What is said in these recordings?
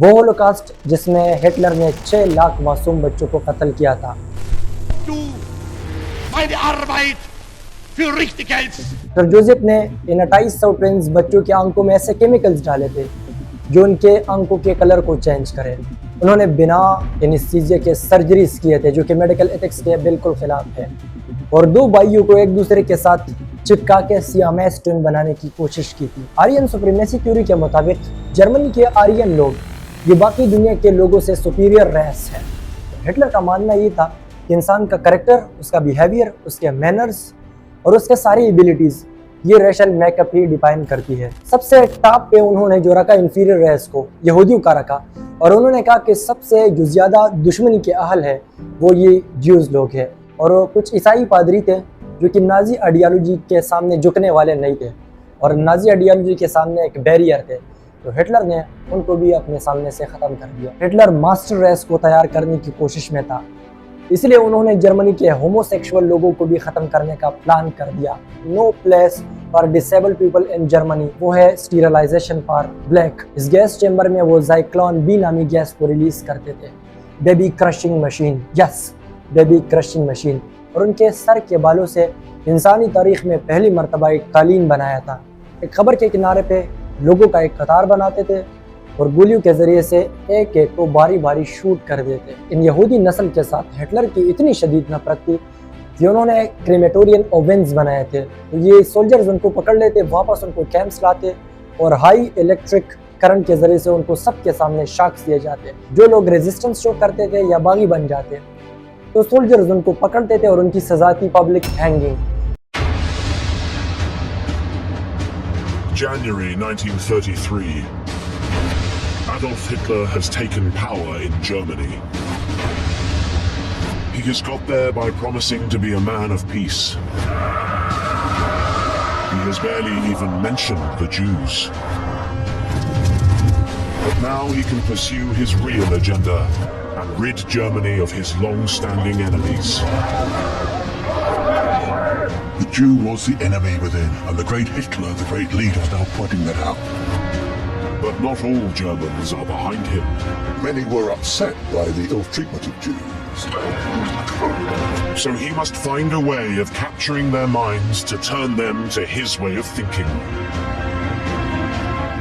وہ ہولوکاسٹ جس میں ہٹلر نے 6 لاکھ معصوم بچوں کو قتل کیا تھا۔ ڈاکٹر جوزف نے ان 2800 ٹوینز بچوں کے آنکھوں میں ایسے کیمیکلز ڈالے تھے جو ان کے آنکھوں کے کلر کو چینج کرے۔ انہوں نے بنا انیستھیزیا کے سرجریز کیے تھے جو کہ میڈیکل ایتھکس کے بالکل خلاف ہے، اور 2 بھائیوں کو ایک دوسرے کے ساتھ چپکا کے سیامیز ٹوین بنانے کی کوشش کی تھی۔ آرین سپریمیسی تھیوری کے مطابق جرمنی کے آرین لوگ یہ باقی دنیا کے لوگوں سے سپیریئر ریس ہے۔ ہٹلر کا ماننا یہ تھا کہ انسان کا کریکٹر، اس کا بیہیویئر، اس کے مینرز اور اس کے ساری ایبیلٹیز یہ ریشل میک اپ ہی ڈیفائن کرتی ہے۔ سب سے ٹاپ پہ انہوں نے جو رکھا انفیریئر ریس کو، یہودیوں کا رکھا، اور انہوں نے کہا کہ سب سے جو زیادہ دشمنی کے اہل ہے وہ یہ جیوز لوگ ہیں، اور کچھ عیسائی پادری تھے جو کہ نازی آئیڈیالوجی کے سامنے جھکنے والے نہیں تھے اور نازی آئیڈیالوجی کے سامنے ایک بیریئر تھے، تو ہٹلر نے ان کو بھی اپنے سامنے سے ختم کر دیا۔ ہٹلر ماسٹر ریس کو تیار کرنے کی کوشش میں تھا، اس لیے انہوں نے جرمنی کے ہومو سیکشول لوگوں کو بھی ختم کرنے کا پلان کر دیا۔ No place for disable people in Germany, وہ ہے اسٹیرلائزیشن فار بلیک۔ اس گیس چیمبر میں وہ زائکلون بی نامی گیس کو ریلیز کرتے تھے۔ Baby crushing machine, yes baby crushing machine, اور ان کے سر کے بالوں سے انسانی تاریخ میں پہلی مرتبہ ایک قالین بنایا تھا۔ ایک خبر کے کنارے پہ لوگوں کا ایک قطار بناتے تھے اور گولیوں کے ذریعے سے ایک ایک کو باری باری شوٹ کر دیتے۔ ان یہودی نسل کے ساتھ ہٹلر کی اتنی شدید نفرت تھی کہ انہوں نے کریمیٹورین اوونز بنائے تھے، تو یہ سولجرز ان کو پکڑ لیتے، واپس ان کو کیمپس لاتے اور ہائی الیکٹرک کرنٹ کے ذریعے سے ان کو سب کے سامنے شاکس دیے جاتے۔ جو لوگ ریزسٹنس شو کرتے تھے یا باغی بن جاتے تو سولجرز ان کو پکڑتے تھے اور ان کی سزا تھی public hanging. January 1933. Adolf Hitler has taken power in Germany. He has got there by promising to be a man of peace. He has barely even mentioned the Jews. But now he can pursue his real agenda and rid Germany of his long-standing enemies. The Jew was the enemy within, and the great Hitler, the great leader, is now pointing that out. But not all Germans are behind him. Many were upset by the ill treatment of Jews. So he must find a way of capturing their minds to turn them to his way of thinking.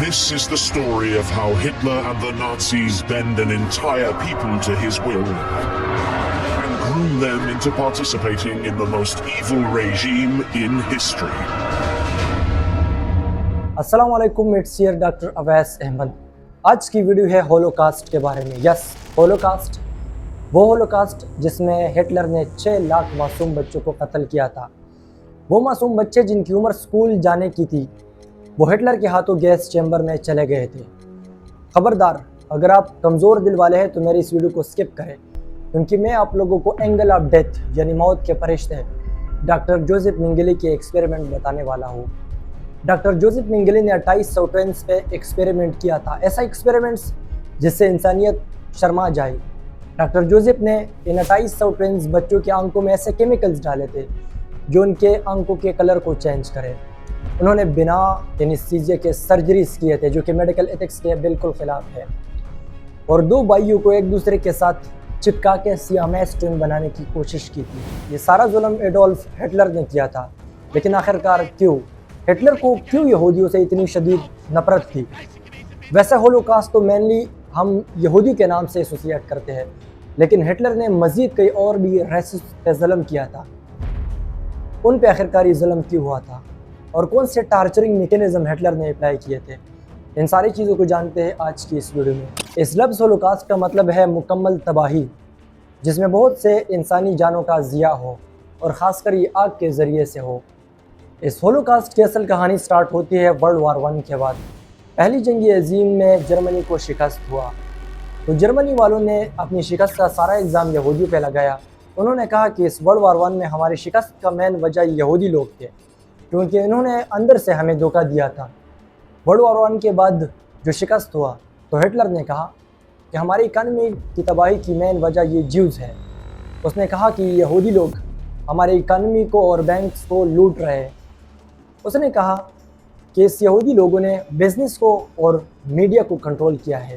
This is the story of how Hitler and the Nazis bend an entire people to his will and groom them into participating in the most evil regime in history. السلام علیکم، it's here doctor Owais Ahmed. آج کی video ہے holocaust کے بارے میں۔ یس، holocaust, وہ holocaust جس میں ہٹلر نے 6 لاکھ معصوم بچوں کو قتل کیا تھا۔ وہ معصوم بچے جن کی عمر سکول جانے کی تھی وہ ہٹلر کے ہاتھوں گیس چیمبر میں چلے گئے تھے۔ خبردار، اگر آپ کمزور دل والے ہیں تو میری اس ویڈیو کو سکپ کریں، کیونکہ میں آپ لوگوں کو اینگل آف ڈیتھ یعنی موت کے فرشتے ڈاکٹر جوزف منگلی کے ایکسپیریمنٹ بتانے والا ہوں۔ ڈاکٹر جوزف منگلی نے 2800 ٹوینز پہ ایکسپیریمنٹ کیا تھا، ایسا ایکسپیریمنٹس جس سے انسانیت شرما جائے۔ ڈاکٹر جوزف نے ان 2800 ٹوینز بچوں کے آنکھوں میں ایسے کیمیکلز ڈالے تھے جو ان کے آنکھوں کے کلر کو چینج کرے۔ انہوں نے بنا انیستھیزیا کے سرجریز کیے تھے جو کہ میڈیکل ایتھکس کے بالکل خلاف ہے، اور 2 بھائیوں کو ایک دوسرے کے ساتھ چپکا کے سیامیز ٹوین بنانے کی کوشش کی تھی۔ یہ سارا ظلم ایڈولف ہٹلر نے کیا تھا، لیکن آخرکار کیوں؟ ہٹلر کو کیوں یہودیوں سے اتنی شدید نفرت تھی؟ ویسے ہولوکاسٹ تو مینلی ہم یہودیوں کے نام سے ایسوسیٹ کرتے ہیں، لیکن ہٹلر نے مزید کئی اور بھی ریسز پہ ظلم کیا تھا۔ ان پہ آخرکار یہ ظلم کیوں ہوا تھا اور کون سے ٹارچرنگ میکینزم ہٹلر نے اپلائی کیے تھے؟ ان ساری چیزوں کو جانتے ہیں آج کی اس ویڈیو میں۔ اس لفظ ہولوکاسٹ کا مطلب ہے مکمل تباہی، جس میں بہت سے انسانی جانوں کا ضیاع ہو اور خاص کر یہ آگ کے ذریعے سے ہو۔ اس ہولوکاسٹ کی اصل کہانی سٹارٹ ہوتی ہے ورلڈ وار 1 کے بعد۔ پہلی جنگ عظیم میں جرمنی کو شکست ہوا تو جرمنی والوں نے اپنی شکست کا سارا الزام یہودیوں پہ لگایا۔ انہوں نے کہا کہ اس ورلڈ وار 1 میں ہماری شکست کا مین وجہ یہودی لوگ تھے، کیونکہ انہوں نے اندر سے ہمیں دھوکہ دیا تھا۔ ورلڈ وار 1 کے بعد جو شکست ہوا تو ہٹلر نے کہا کہ ہماری اکانومی کی تباہی کی مین وجہ یہ جیوز ہے۔ اس نے کہا کہ یہودی لوگ ہماری اکانومی کو اور بینکس کو لوٹ رہے ہیں۔ اس نے کہا کہ اس یہودی لوگوں نے بزنس کو اور میڈیا کو کنٹرول کیا ہے۔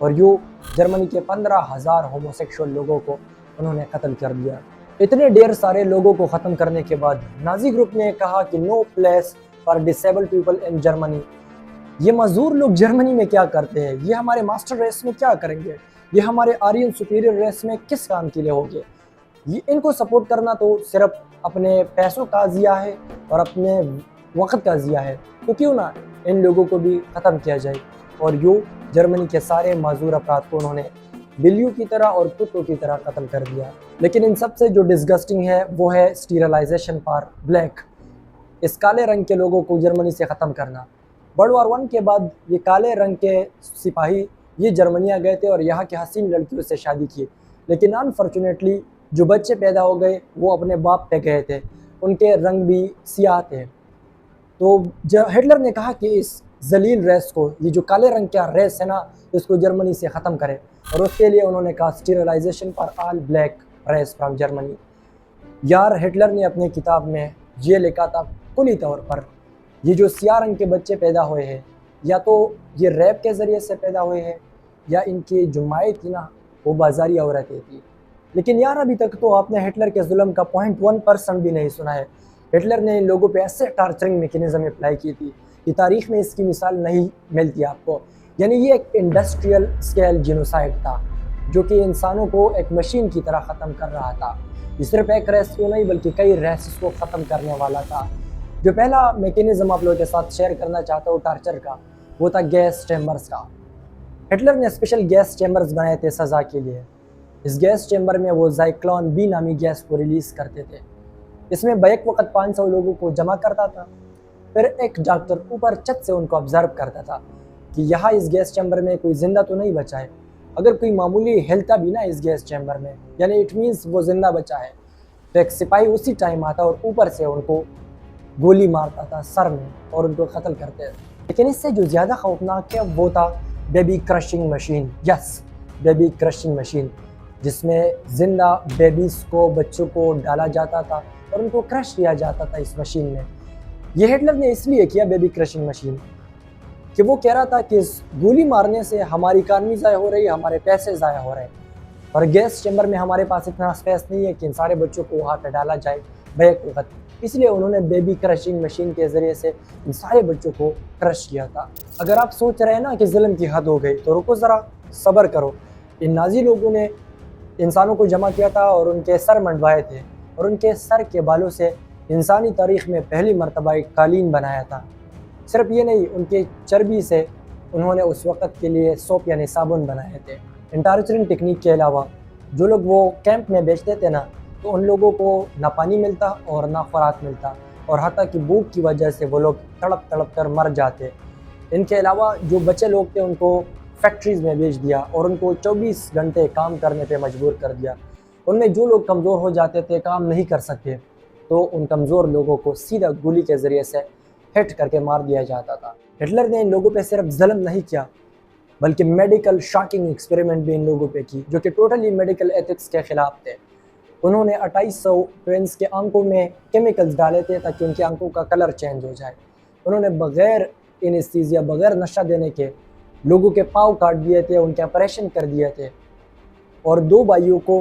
اور یوں جرمنی کے 15,000 ہوموسیکشول لوگوں کو انہوں نے قتل کر دیا۔ اتنے ڈھیر سارے لوگوں کو ختم کرنے کے بعد نازی گروپ نے کہا کہ no place for disabled people in Germany. یہ معذور لوگ جرمنی میں کیا کرتے ہیں؟ یہ ہمارے ماسٹر ریس میں کیا کریں گے؟ یہ ہمارے آرین سپیریئر ریس میں کس کام کے لیے ہوگے؟ ان کو سپورٹ کرنا تو صرف اپنے پیسوں کا ضیاع ہے اور اپنے وقت کا ضیاع ہے، تو کیوں نہ ان لوگوں کو بھی ختم کیا جائے۔ اور یوں جرمنی کے سارے معذور افراد کو انہوں نے بلیوں کی طرح اور کتوں کی طرح قتل کر دیا۔ لیکن ان سب سے جو ڈسگسٹنگ ہے وہ ہے اسٹیرلائزیشن فار بلیک، اس کالے رنگ کے لوگوں کو جرمنی سے ختم کرنا۔ ورلڈ وار 1 کے بعد یہ کالے رنگ کے سپاہی یہ جرمنیا گئے تھے اور یہاں کے حسین لڑکیوں سے شادی کی، لیکن انفارچونیٹلی جو بچے پیدا ہو گئے وہ اپنے باپ پہ گئے تھے، ان کے رنگ بھی سیاہ تھے۔ تو ہٹلر نے کہا کہ اس ذلیل ریس کو، یہ جو کالے رنگ کا ریس ہے نا، اس کو جرمنی سے ختم کرے، اور اس کے لیے انہوں نے کہا sterilization for all black race from Germany. یار ہٹلر نے اپنے کتاب میں یہ لکھا تھا کلی طور پر یہ جو سیاہ رنگ کے بچے پیدا ہوئے ہیں یا تو یہ ریپ کے ذریعے سے پیدا ہوئے ہیں یا ان کی جو مائیں تھی نا وہ بازاری عورتیں تھیں۔ لیکن یار ابھی تک تو آپ نے ہٹلر کے ظلم کا 0.1% بھی نہیں سنا ہے۔ ہٹلر نے ان لوگوں پہ ایسے ٹارچرنگ میکینزم اپلائی کی تھی کہ تاریخ میں اس کی مثال نہیں ملتی آپ کو۔ یعنی یہ ایک انڈسٹریل اسکیل جینوسائیڈ تھا جو کہ انسانوں کو ایک مشین کی طرح ختم کر رہا تھا۔ یہ صرف ایک ریس کو نہیں بلکہ کئی ریسز کو ختم کرنے والا تھا۔ جو پہلا میکینزم آپ لوگوں کے ساتھ شیئر کرنا چاہتا ہوں ٹارچر کا، وہ تھا گیس چیمبرز کا۔ ہٹلر نے اسپیشل گیس چیمبرز بنائے تھے سزا کے لیے۔ اس گیس چیمبر میں وہ زائکلون بی نامی گیس کو ریلیز کرتے تھے۔ اس میں بیک وقت 500 لوگوں کو جمع کرتا تھا، پھر ایک ڈاکٹر اوپر چھت سے ان کو آبزرو کرتا تھا کہ یہاں اس گیس چیمبر میں کوئی زندہ تو نہیں بچا ہے۔ اگر کوئی معمولی ہلتا بھی نا اس گیس چیمبر میں، یعنی اٹ مینس وہ زندہ بچا ہے، تو ایک سپاہی اسی ٹائم آتا اور اوپر سے ان کو گولی مارتا تھا سر میں اور ان کو قتل کرتے تھے۔ لیکن اس سے جو زیادہ خوفناک ہے وہ تھا baby crushing machine. Yes, baby crushing machine, جس میں زندہ بیبیز کو، بچوں کو ڈالا جاتا تھا اور ان کو کرش کیا جاتا تھا اس مشین میں۔ یہ ہٹلر نے اس لیے کیا بیبی کرشنگ مشین کہ وہ کہہ رہا تھا کہ اس گولی مارنے سے ہماری اکانومی ضائع ہو رہی ہے، ہمارے پیسے ضائع ہو رہے ہیں، اور گیس چیمبر میں ہمارے پاس اتنا اسپیس نہیں ہے کہ ان سارے بچوں کو وہاں پہ ڈالا جائے بیک وقت۔ اس لیے انہوں نے بیبی کرشنگ مشین کے ذریعے سے ان سارے بچوں کو کرش کیا تھا۔ اگر آپ سوچ رہے ہیں نا کہ ظلم کی حد ہو گئی تو رکو ذرا، صبر کرو۔ ان نازی لوگوں نے انسانوں کو جمع کیا تھا اور ان کے سر منڈوائے تھے، اور ان کے سر کے بالوں سے انسانی تاریخ میں پہلی مرتبہ ایک قالین بنایا تھا۔ صرف یہ نہیں، ان کے چربی سے انہوں نے اس وقت کے لیے سوپ یعنی صابن بنائے تھے۔ ان ٹارچرنگ ٹیکنیک کے علاوہ جو لوگ وہ کیمپ میں بیچتے تھے نا، تو ان لوگوں کو نہ پانی ملتا اور نہ خوراک ملتا، اور حتیٰ کہ بھوک کی وجہ سے وہ لوگ تڑپ تڑپ کر مر جاتے۔ ان کے علاوہ جو بچے لوگ تھے ان کو فیکٹریز میں بیچ دیا اور ان کو 24 گھنٹے کام کرنے پہ مجبور کر دیا۔ ان میں جو لوگ کمزور ہو جاتے تھے، کام نہیں کر سکتے، تو ان کمزور لوگوں کو سیدھا گولی کے ذریعے سے ہٹ کر کے مار دیا جاتا تھا۔ ہٹلر نے ان لوگوں پہ صرف ظلم نہیں کیا بلکہ میڈیکل شاکنگ ایکسپیریمنٹ بھی ان لوگوں پہ کی، جو کہ ٹوٹلی میڈیکل ایتھکس کے خلاف تھے۔ انہوں نے 2800 ٹوینس کے آنکھوں میں کیمیکلز ڈالے تھے تاکہ ان کی آنکھوں کا کلر چینج ہو جائے۔ انہوں نے بغیر انیستھیزیا، بغیر نشہ دینے کے لوگوں کے پاؤں کاٹ دیے تھے، ان کے آپریشن کر دیے تھے، اور 2 بھائیوں کو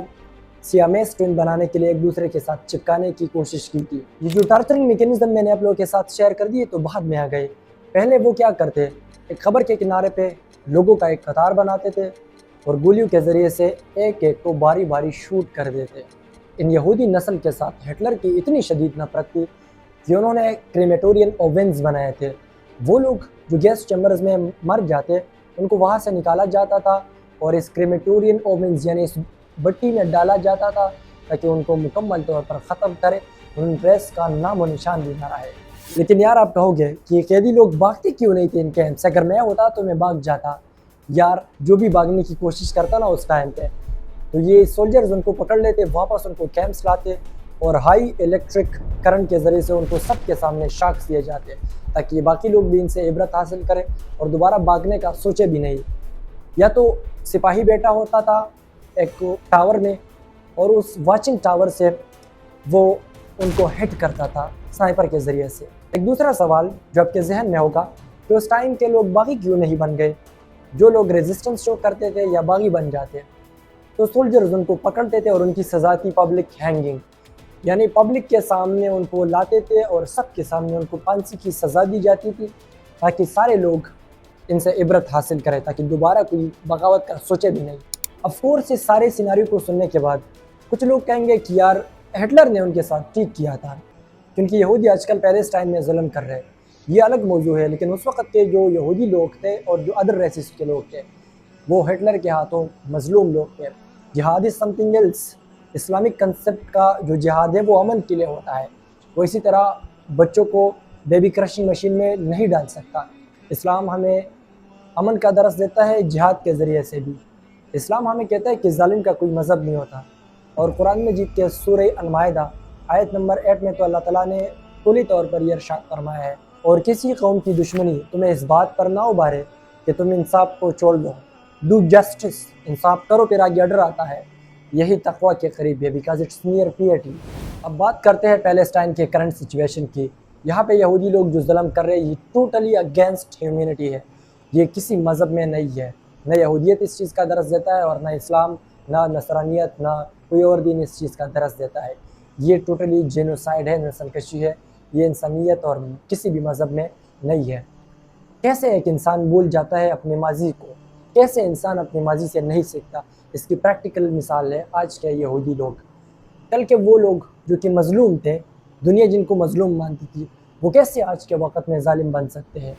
سیامیز ٹوین بنانے کے لیے ایک دوسرے کے ساتھ چپکانے کی کوشش کی تھی۔ یہ جو ٹارچرنگ میکینزم میں نے آپ لوگوں کے ساتھ شیئر کر دیے تو بعد میں آ گئے۔ پہلے وہ کیا کرتے، ایک خبر کے کنارے پہ لوگوں کا ایک قطار بناتے تھے اور گولیوں کے ذریعے سے ایک ایک کو باری باری شوٹ کر دیتے۔ ان یہودی نسل کے ساتھ ہٹلر کی اتنی شدید نفرت تھی کہ انہوں نے کریمیٹورین اوونز بنائے تھے۔ وہ لوگ جو گیس چیمبرز میں مر جاتے ان کو وہاں سے نکالا جاتا تھا اور اس کریمیٹورین اوونز یعنی اس بٹی میں ڈالا جاتا تھا تاکہ ان کو مکمل طور پر ختم کرے، ان ریس کا نام و نشان بھی نہ رہے۔ لیکن یار آپ کہو گے کہ یہ قیدی لوگ بھاگتے کیوں نہیں تھے ان کیمپ سے؟ اگر میں ہوتا تو میں بھاگ جاتا۔ یار جو بھی بھاگنے کی کوشش کرتا نا اس ٹائم پہ، تو یہ سولجرز ان کو پکڑ لیتے، واپس ان کو کیمپس لاتے اور ہائی الیکٹرک کرنٹ کے ذریعے سے ان کو سب کے سامنے شاکس دیے جاتے تاکہ یہ باقی لوگ بھی ان سے عبرت حاصل کریں اور دوبارہ بھاگنے کا سوچے بھی نہیں۔ یا تو سپاہی بیٹا ہوتا تھا ایک ٹاور میں اور اس واچنگ ٹاور سے وہ ان کو ہٹ کرتا تھا سنائپر کے ذریعے سے۔ ایک دوسرا سوال جو آپ کے ذہن میں ہوگا کہ اس ٹائم کے لوگ باغی کیوں نہیں بن گئے؟ جو لوگ ریزسٹنس شو کرتے تھے یا باغی بن جاتے تو سولجرز ان کو پکڑتے تھے اور ان کی سزا تھی پبلک ہینگنگ، یعنی پبلک کے سامنے ان کو لاتے تھے اور سب کے سامنے ان کو پھانسی کی سزا دی جاتی تھی تاکہ سارے لوگ ان سے عبرت حاصل کریں، تاکہ دوبارہ کوئی بغاوت کا سوچے بھی نہیں۔ آف کورس اس سارے سیناریو کو سننے کے بعد کچھ لوگ کہیں گے کہ یار ہٹلر نے ان کے ساتھ ٹھیک کیا تھا، کیونکہ یہودی آج کل پیلسٹائن میں ظلم کر رہے ہیں، یہ الگ موضوع ہے، لیکن اس وقت کے جو یہودی لوگ تھے اور جو ادر ریسز کے لوگ تھے وہ ہٹلر کے ہاتھوں مظلوم لوگ تھے۔ جہاد is something else, Islamic concept کا جو جہاد ہے وہ امن کے لیے ہوتا ہے، وہ اسی طرح بچوں کو بیبی کرشنگ مشین میں نہیں ڈال سکتا۔ اسلام ہمیں امن کا درس دیتا ہے جہاد کے ذریعے سے بھی۔ اسلام ہمیں کہتا ہے کہ ظالم کا کوئی مذہب نہیں ہوتا، اور قرآن مجید کے سورہ المائدہ آیت نمبر 8 میں تو اللہ تعالیٰ نے کلی طور پر یہ ارشاد فرمایا ہے، اور کسی قوم کی دشمنی تمہیں اس بات پر نہ ابھارے کہ تم انصاف کو چھوڑ دو، ڈو جسٹس، انصاف کرو پھر آگے آرڈر آتا ہے، یہی تقویٰ کے قریب ہے، بیکاز اٹس نیئر پیٹی۔ اب بات کرتے ہیں پیلسٹائن کے کرنٹ سچویشن کی۔ یہاں پہ یہودی لوگ جو ظلم کر رہے ہیں یہ ٹوٹلی اگینسٹ ہیومینٹی ہے، یہ کسی مذہب میں نہیں ہے، نہ یہودیت اس چیز کا درس دیتا ہے اور نہ اسلام، نہ نصرانیت، نہ کوئی اور دین اس چیز کا درس دیتا ہے۔ یہ ٹوٹلی جینوسائیڈ ہے، نسل کشی ہے، یہ انسانیت اور کسی بھی مذہب میں نہیں ہے۔ کیسے ایک انسان بھول جاتا ہے اپنے ماضی کو، کیسے انسان اپنے ماضی سے نہیں سیکھتا، اس کی پریکٹیکل مثال ہے آج کے یہودی لوگ۔ کل کے وہ لوگ جو کہ مظلوم تھے، دنیا جن کو مظلوم مانتی تھی، وہ کیسے آج کے وقت میں ظالم بن سکتے ہیں۔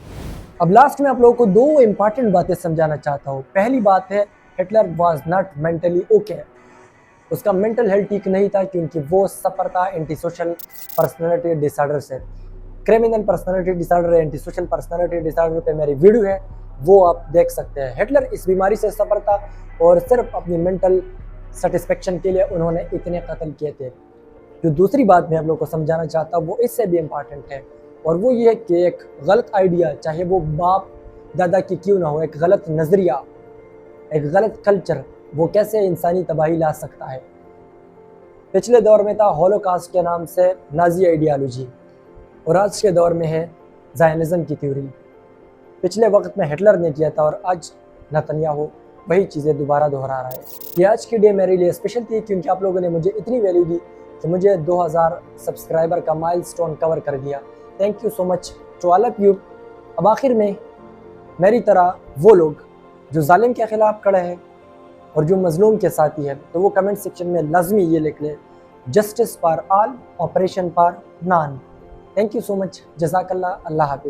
اب لاسٹ میں آپ لوگوں کو دو امپارٹنٹ باتیں سمجھانا چاہتا ہوں۔ پہلی بات ہے Hitler was not mentally okay, اس کا مینٹل ہیلتھ ٹھیک نہیں تھا کیونکہ وہ سفر تھا اینٹی سوشل پرسنالٹی ڈس آرڈر سے۔ کرمنل پرسنالٹی ڈس آرڈر، اینٹی سوشل پرسنالٹی ڈس آرڈر پہ میری ویڈیو ہے، وہ آپ دیکھ سکتے ہیں۔ ہٹلر اس بیماری سے سفر تھا اور صرف اپنی مینٹل سیٹسفیکشن کے لیے انہوں نے اتنے قتل کیے تھے۔ جو دوسری بات میں آپ لوگوں کو سمجھانا چاہتا ہوں وہ اس سے بھی امپارٹنٹ ہے، اور وہ یہ ہے کہ ایک غلط آئیڈیا، چاہے وہ باپ دادا کی کیوں نہ ہو، ایک غلط نظریہ، ایک غلط کلچر، وہ کیسے انسانی تباہی لا سکتا ہے۔ پچھلے دور میں تھا ہولوکاسٹ کے نام سے نازی آئیڈیالوجی، اور آج کے دور میں ہے زائنزم کی تھیوری۔ پچھلے وقت میں ہٹلر نے کیا تھا اور آج نتنیاہو وہی چیزیں دوبارہ دہرا رہا ہے۔ یہ آج کی ڈے میرے لیے اسپیشل تھی کیونکہ آپ لوگوں نے مجھے اتنی ویلیو دی کہ مجھے 2000 سبسکرائبر کا مائل سٹون کور کر دیا۔ Thank you so much to all of you. اب آخر میں میری طرح وہ لوگ جو ظالم کے خلاف کھڑے ہیں اور جو مظلوم کے ساتھی ہے، تو وہ کمنٹ سیکشن میں لازمی یہ لکھ لیں، justice for all, operation for none. Thank you so much, جزاک اللہ، اللہ حافظ۔